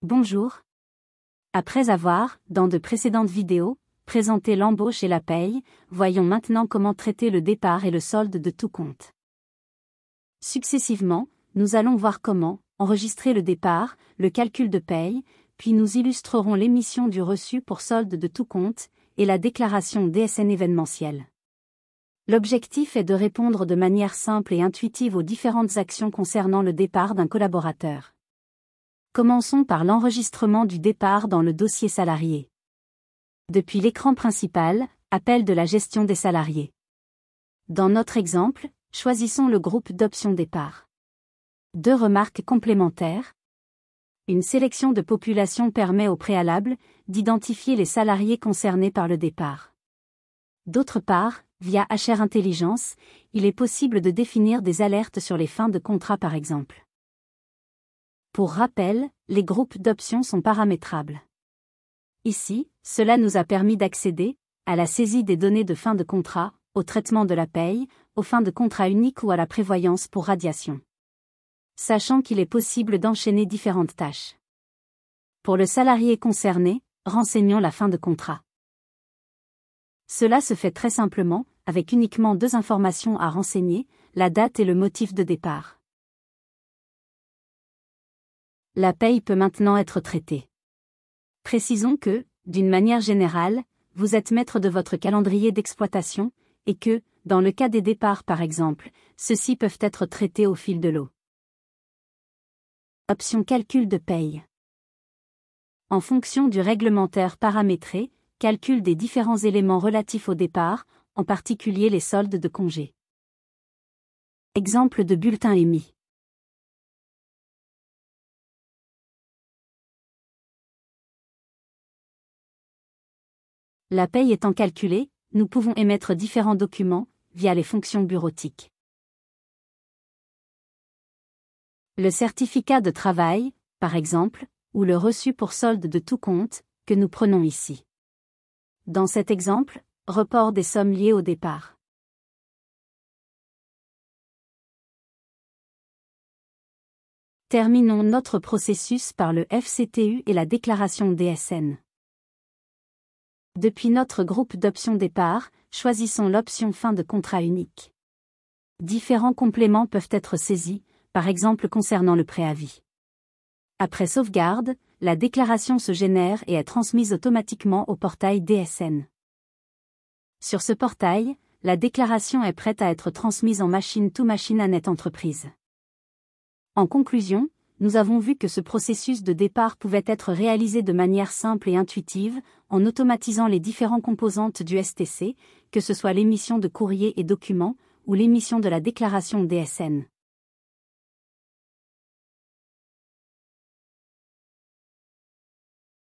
Bonjour. Après avoir, dans de précédentes vidéos, présenté l'embauche et la paye, voyons maintenant comment traiter le départ et le solde de tout compte. Successivement, nous allons voir comment enregistrer le départ, le calcul de paye, puis nous illustrerons l'émission du reçu pour solde de tout compte et la déclaration DSN événementielle. L'objectif est de répondre de manière simple et intuitive aux différentes actions concernant le départ d'un collaborateur. Commençons par l'enregistrement du départ dans le dossier salarié. Depuis l'écran principal, appel de la gestion des salariés. Dans notre exemple, choisissons le groupe d'options départ. Deux remarques complémentaires. Une sélection de population permet au préalable d'identifier les salariés concernés par le départ. D'autre part, via HR Intelligence, il est possible de définir des alertes sur les fins de contrat par exemple. Pour rappel, les groupes d'options sont paramétrables. Ici, cela nous a permis d'accéder à la saisie des données de fin de contrat, au traitement de la paye, aux fins de contrat unique ou à la prévoyance pour radiation. Sachant qu'il est possible d'enchaîner différentes tâches. Pour le salarié concerné, renseignons la fin de contrat. Cela se fait très simplement, avec uniquement deux informations à renseigner, la date et le motif de départ. La paye peut maintenant être traitée. Précisons que, d'une manière générale, vous êtes maître de votre calendrier d'exploitation, et que, dans le cas des départs par exemple, ceux-ci peuvent être traités au fil de l'eau. Option calcul de paye. En fonction du réglementaire paramétré, calcul des différents éléments relatifs au départ, en particulier les soldes de congés. Exemple de bulletin émis. La paye étant calculée, nous pouvons émettre différents documents, via les fonctions bureautiques. Le certificat de travail, par exemple, ou le reçu pour solde de tout compte, que nous prenons ici. Dans cet exemple, report des sommes liées au départ. Terminons notre processus par le FCTU et la déclaration DSN. Depuis notre groupe d'options départ, choisissons l'option fin de contrat unique. Différents compléments peuvent être saisis, par exemple concernant le préavis. Après sauvegarde, la déclaration se génère et est transmise automatiquement au portail DSN. Sur ce portail, la déclaration est prête à être transmise en machine-to-machine à Net Entreprise. En conclusion, nous avons vu que ce processus de départ pouvait être réalisé de manière simple et intuitive, en automatisant les différentes composantes du STC, que ce soit l'émission de courrier et documents, ou l'émission de la déclaration DSN.